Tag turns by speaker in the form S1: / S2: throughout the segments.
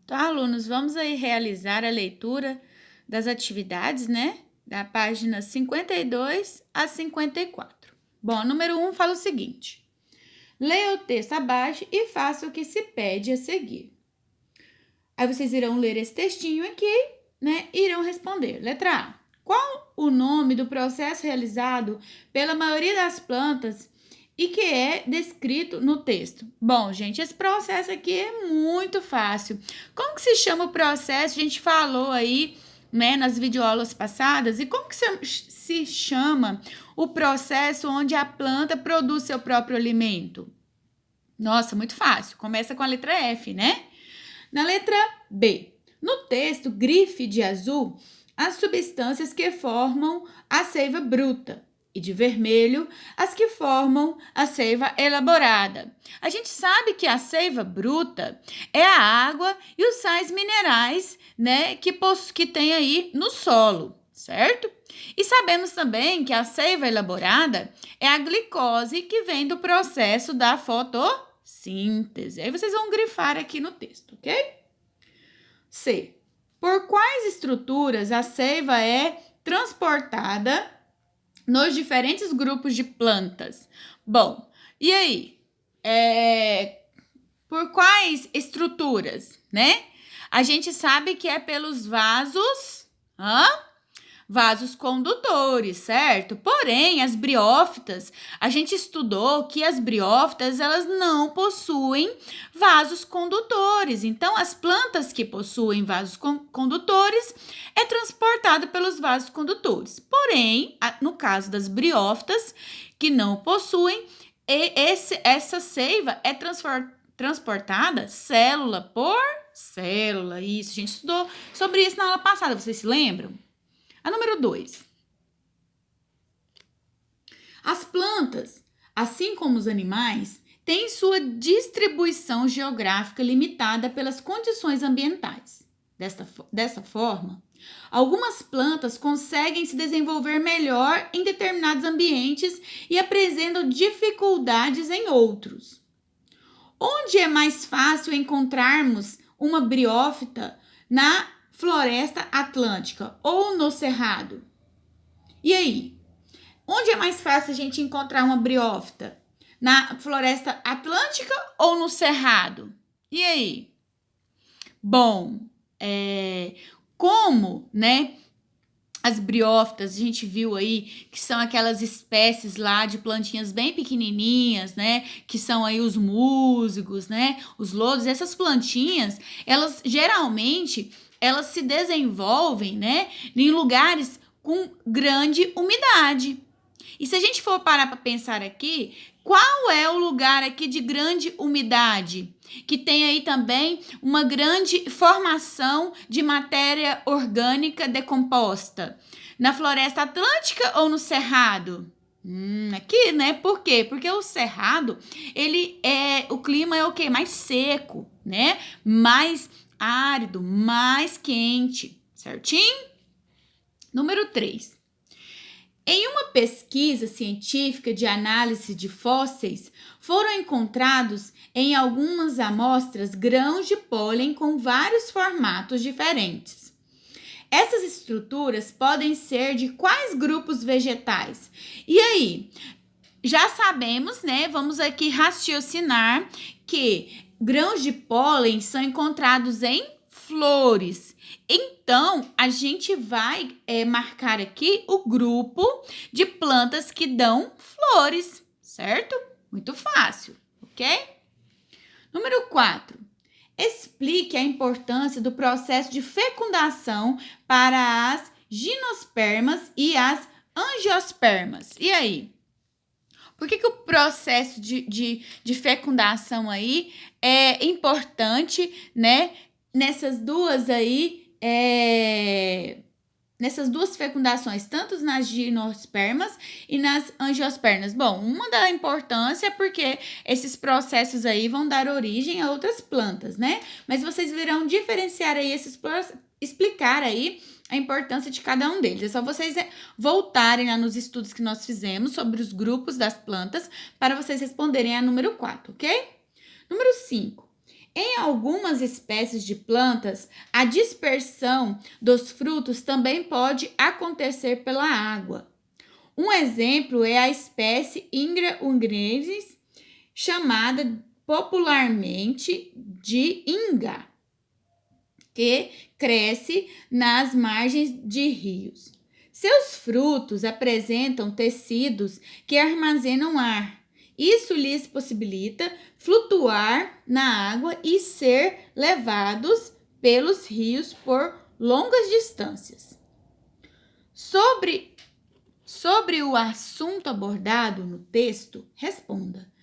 S1: Tá, alunos, vamos aí realizar a leitura das atividades, né? Da página 52 a 54. Bom, número 1 fala o seguinte: leia o texto abaixo e faça o que se pede a seguir. Aí vocês irão ler esse textinho aqui, né? E irão responder. Letra A. Qual o nome do processo realizado pela maioria das plantas e que é descrito no texto? Bom, gente, esse processo aqui é muito fácil. Como que se chama o processo? A gente falou aí, né, nas videoaulas passadas. E como que se chama o processo onde a planta produz seu próprio alimento? Nossa, muito fácil. Começa com a letra F, né? Na letra B, no texto, grife de azul as substâncias que formam a seiva bruta e de vermelho as que formam a seiva elaborada. A gente sabe que a seiva bruta é a água e os sais minerais, né, que tem aí no solo, certo? E sabemos também que a seiva elaborada é a glicose que vem do processo da fotossíntese. Aí vocês vão grifar aqui no texto, ok? C. Por quais estruturas a seiva é transportada nos diferentes grupos de plantas? Bom, e aí? Por quais estruturas, né? A gente sabe que é pelos vasos condutores, certo? Porém, as briófitas, a gente estudou que as briófitas, elas não possuem vasos condutores. Então, as plantas que possuem vasos condutores é transportado pelos vasos condutores. Porém, no caso das briófitas, que não possuem, essa seiva é transportada célula por célula. Isso, a gente estudou sobre isso na aula passada, vocês se lembram? A número 2. As plantas, assim como os animais, têm sua distribuição geográfica limitada pelas condições ambientais. Dessa forma, algumas plantas conseguem se desenvolver melhor em determinados ambientes e apresentam dificuldades em outros. Onde é mais fácil encontrarmos uma briófita na floresta atlântica ou no cerrado? E aí? Onde é mais fácil a gente encontrar uma briófita? Na floresta atlântica ou no cerrado? E aí? Bom, como, né? As briófitas, a gente viu aí que são aquelas espécies lá de plantinhas bem pequenininhas, né? Que são aí os músicos, né? Os lodos. Essas plantinhas, elas geralmente, elas se desenvolvem, né? Em lugares com grande umidade. E se a gente for parar para pensar aqui, qual é o lugar aqui de grande umidade? Que tem aí também uma grande formação de matéria orgânica decomposta. Na floresta atlântica ou no cerrado? Aqui, né? Por quê? Porque o cerrado, o clima é o quê? Mais seco, né? Mais árido, mais quente, certinho? Número 3. Em uma pesquisa científica de análise de fósseis, foram encontrados em algumas amostras grãos de pólen com vários formatos diferentes. Essas estruturas podem ser de quais grupos vegetais? E aí, já sabemos, né? Vamos aqui raciocinar que grãos de pólen são encontrados em flores. Então, a gente vai marcar aqui o grupo de plantas que dão flores, certo? Muito fácil, ok? Número 4. Explique a importância do processo de fecundação para as gimnospermas e as angiospermas. E aí? Por que o processo de fecundação aí é importante, né? Nessas duas fecundações, tanto nas gimnospermas e nas angiospermas. Bom, uma da importância é porque esses processos aí vão dar origem a outras plantas, né? Mas vocês virão diferenciar aí explicar aí a importância de cada um deles. É só vocês voltarem lá nos estudos que nós fizemos sobre os grupos das plantas para vocês responderem a número 4, ok? Número 5. Em algumas espécies de plantas, a dispersão dos frutos também pode acontecer pela água. Um exemplo é a espécie Ingra ungrensis, chamada popularmente de inga, que cresce nas margens de rios. Seus frutos apresentam tecidos que armazenam ar. Isso lhes possibilita flutuar na água e ser levados pelos rios por longas distâncias. Sobre o assunto abordado no texto, responda.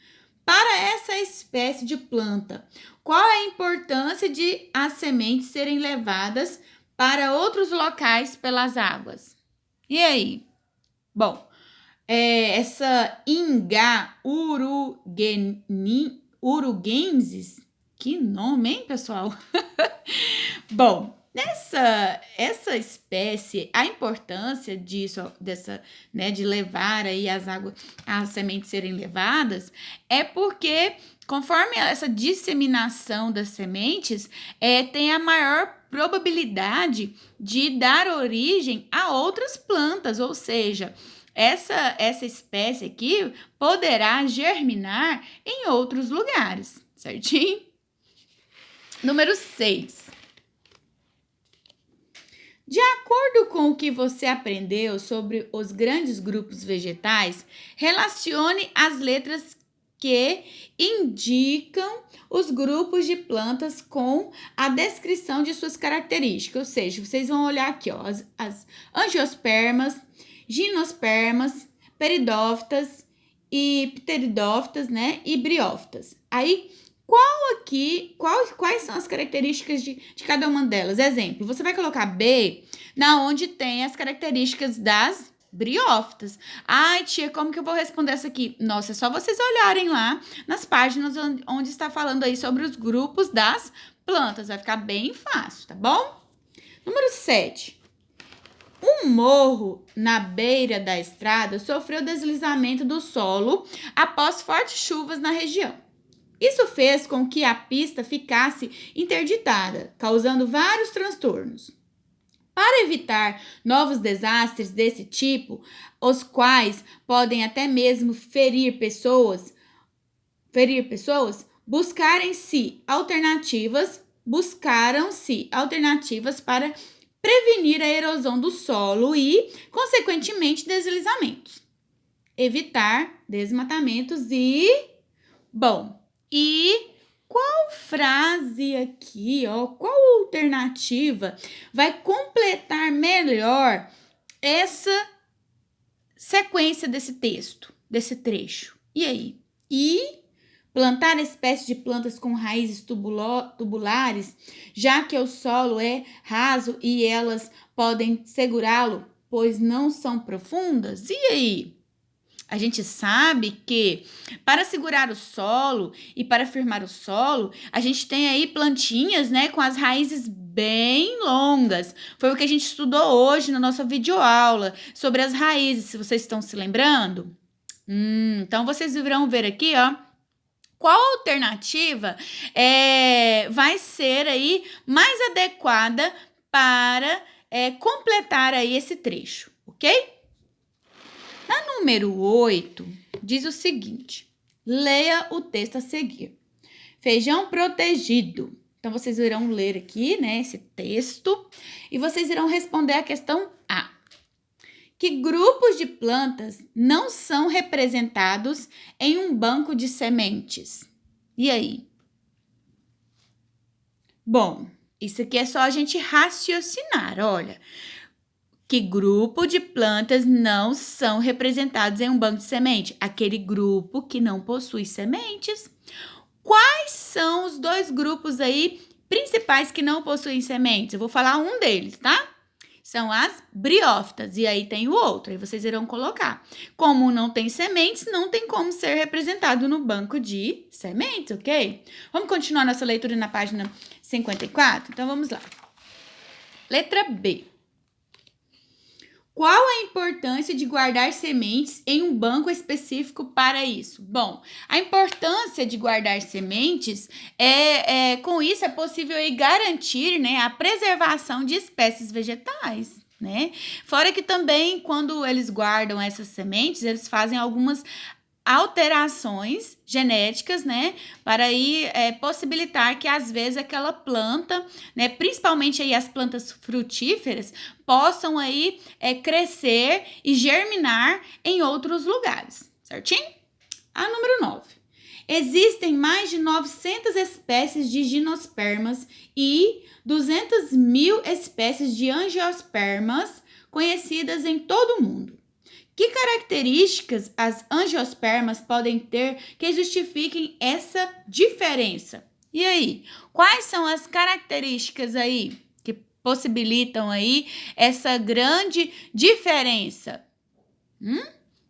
S1: Para essa espécie de planta, qual a importância de as sementes serem levadas para outros locais pelas águas? E aí? Bom, essa Inga uruguensis, que nome, hein, pessoal? Bom, essa espécie, a importância de levar aí as sementes serem levadas, é porque conforme essa disseminação das sementes, tem a maior probabilidade de dar origem a outras plantas, ou seja, essa espécie aqui poderá germinar em outros lugares, certinho? Número 6. De acordo com o que você aprendeu sobre os grandes grupos vegetais, relacione as letras que indicam os grupos de plantas com a descrição de suas características. Ou seja, vocês vão olhar aqui, ó, as angiospermas, gimnospermas, peridófitas e pteridófitas, né, e briófitas. Aí, quais são as características de cada uma delas? Exemplo, você vai colocar B na onde tem as características das briófitas. Ai, tia, como que eu vou responder essa aqui? Nossa, é só vocês olharem lá nas páginas onde está falando aí sobre os grupos das plantas. Vai ficar bem fácil, tá bom? Número 7. Um morro na beira da estrada sofreu deslizamento do solo após fortes chuvas na região. Isso fez com que a pista ficasse interditada, causando vários transtornos. Para evitar novos desastres desse tipo, os quais podem até mesmo ferir pessoas, buscaram-se alternativas para prevenir a erosão do solo e, consequentemente, deslizamentos. Evitar desmatamentos e qual frase aqui, qual alternativa vai completar melhor essa sequência desse texto, desse trecho? E aí? Plantar espécies de plantas com raízes tubulares, já que o solo é raso e elas podem segurá-lo, pois não são profundas? E aí? A gente sabe que para segurar o solo e para firmar o solo, a gente tem aí plantinhas, né, com as raízes bem longas. Foi o que a gente estudou hoje na nossa videoaula sobre as raízes, se vocês estão se lembrando. Então, vocês irão ver aqui, qual alternativa vai ser aí mais adequada para completar aí esse trecho, ok? Na número 8, diz o seguinte, leia o texto a seguir. Feijão protegido. Então, vocês irão ler aqui, né, esse texto e vocês irão responder a questão A. Que grupos de plantas não são representados em um banco de sementes? E aí? Bom, isso aqui é só a gente raciocinar, olha. Que grupo de plantas não são representados em um banco de semente? Aquele grupo que não possui sementes. Quais são os dois grupos aí principais que não possuem sementes? Eu vou falar um deles, tá? São as briófitas, e aí tem o outro, aí vocês irão colocar. Como não tem sementes, não tem como ser representado no banco de sementes, ok? Vamos continuar nossa leitura na página 54? Então, vamos lá. Letra B. Qual a importância de guardar sementes em um banco específico para isso? Bom, a importância de guardar sementes com isso é possível aí garantir, né, a preservação de espécies vegetais, né? Fora que também quando eles guardam essas sementes, eles fazem algumas alterações genéticas, né, para aí possibilitar que às vezes aquela planta, né, principalmente aí as plantas frutíferas, possam aí crescer e germinar em outros lugares, certinho? A número 9. Existem mais de 900 espécies de gimnospermas e 200 mil espécies de angiospermas conhecidas em todo o mundo. Que características as angiospermas podem ter que justifiquem essa diferença? E aí, quais são as características aí que possibilitam aí essa grande diferença?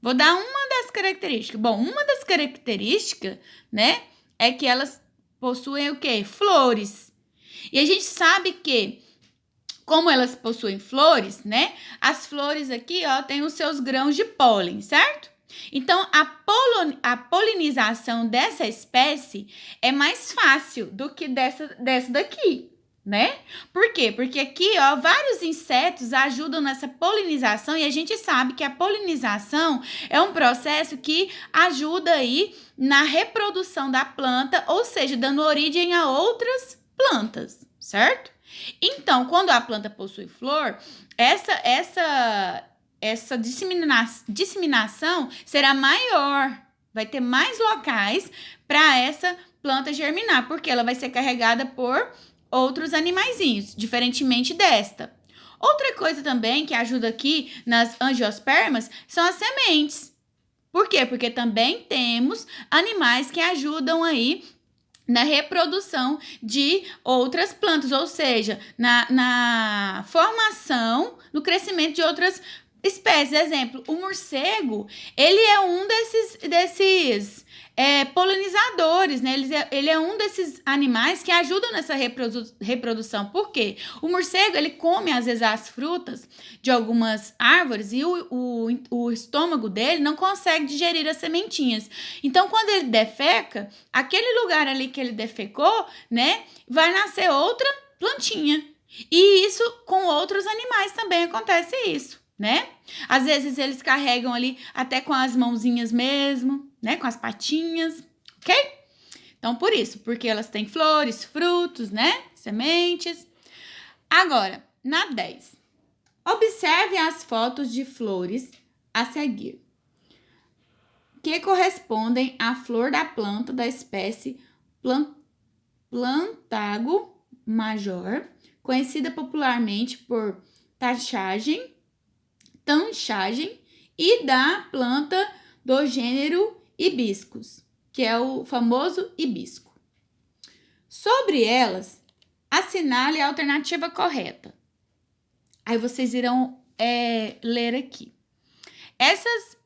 S1: Vou dar uma das características. Bom, uma das características, né, é que elas possuem o quê? Flores. E a gente sabe que como elas possuem flores, né? As flores aqui, ó, tem os seus grãos de pólen, certo? Então, a polinização dessa espécie é mais fácil do que dessa daqui, né? Por quê? Porque aqui, ó, vários insetos ajudam nessa polinização e a gente sabe que a polinização é um processo que ajuda aí na reprodução da planta, ou seja, dando origem a outras plantas, certo? Então, quando a planta possui flor, essa disseminação será maior, vai ter mais locais para essa planta germinar, porque ela vai ser carregada por outros animaizinhos, diferentemente desta. Outra coisa também que ajuda aqui nas angiospermas são as sementes. Por quê? Porque também temos animais que ajudam aí na reprodução de outras plantas, ou seja, na formação, no crescimento de outras espécies. Exemplo, o morcego, ele é um desses polinizadores, né? Ele é um desses animais que ajudam nessa reprodução. Por quê? O morcego, ele come, às vezes, as frutas de algumas árvores e o estômago dele não consegue digerir as sementinhas. Então, quando ele defeca, aquele lugar ali que ele defecou, né, vai nascer outra plantinha. E isso com outros animais também acontece isso, né? Às vezes eles carregam ali até com as mãozinhas mesmo, né? Com as patinhas, ok? Então, por isso, porque elas têm flores, frutos, né? Sementes. Agora, na 10. Observe as fotos de flores a seguir, que correspondem à flor da planta da espécie Plantago major, conhecida popularmente por tanchagem, e da planta do gênero Hibiscus, que é o famoso hibisco. Sobre elas, assinale a alternativa correta. Aí vocês irão ler aqui. Essas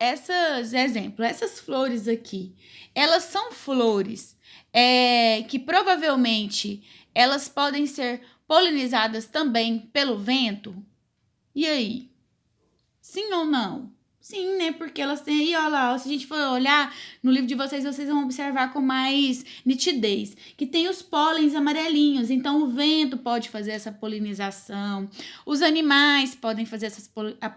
S1: flores aqui, elas são flores que provavelmente elas podem ser polinizadas também pelo vento? E aí? Sim ou não? Sim, né? Porque elas têm aí, olha lá, se a gente for olhar no livro de vocês vão observar com mais nitidez, que tem os pólens amarelinhos, então o vento pode fazer essa polinização, os animais podem fazer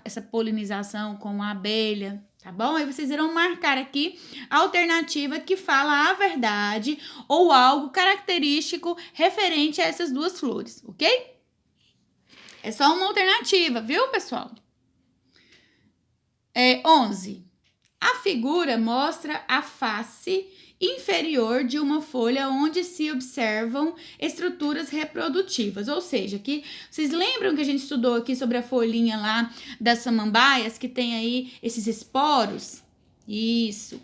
S1: essa polinização com a abelha, tá bom? Aí vocês irão marcar aqui a alternativa que fala a verdade ou algo característico referente a essas duas flores, ok? É só uma alternativa, viu, pessoal? 11. A figura mostra a face inferior de uma folha onde se observam estruturas reprodutivas. Ou seja, que vocês lembram que a gente estudou aqui sobre a folhinha lá das samambaias, que tem aí esses esporos? Isso.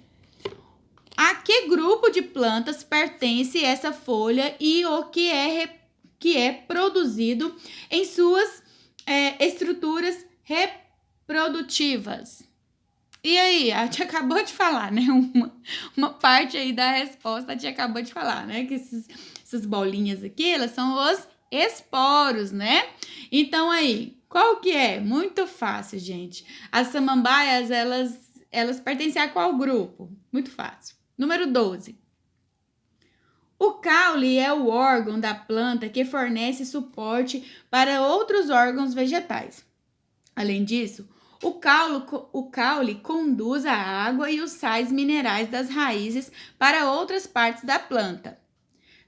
S1: A que grupo de plantas pertence essa folha e o que é produzido em suas estruturas reprodutivas? E aí, a tia acabou de falar, né? Uma parte aí da resposta a tia acabou de falar, né? Que essas bolinhas aqui, elas são os esporos, né? Então aí, qual que é? Muito fácil, gente. As samambaias, elas pertencem a qual grupo? Muito fácil. Número 12. O caule é o órgão da planta que fornece suporte para outros órgãos vegetais. Além disso, o caule conduz a água e os sais minerais das raízes para outras partes da planta,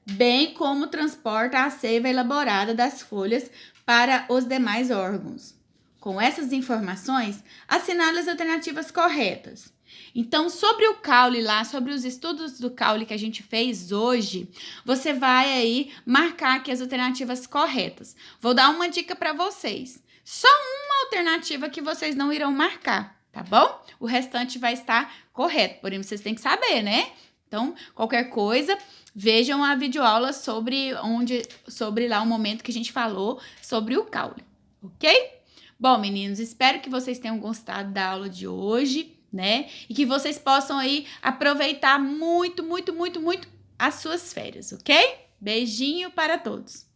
S1: bem como transporta a seiva elaborada das folhas para os demais órgãos. Com essas informações, assinale as alternativas corretas. Então, sobre o caule lá, sobre os estudos do caule que a gente fez hoje, você vai aí marcar aqui as alternativas corretas. Vou dar uma dica para vocês. Só uma alternativa que vocês não irão marcar, tá bom? O restante vai estar correto, porém vocês têm que saber, né? Então, qualquer coisa, vejam a videoaula sobre lá o momento que a gente falou sobre o caule, ok? Bom, meninos, espero que vocês tenham gostado da aula de hoje, né? E que vocês possam aí aproveitar muito, muito, muito, muito as suas férias, ok? Beijinho para todos!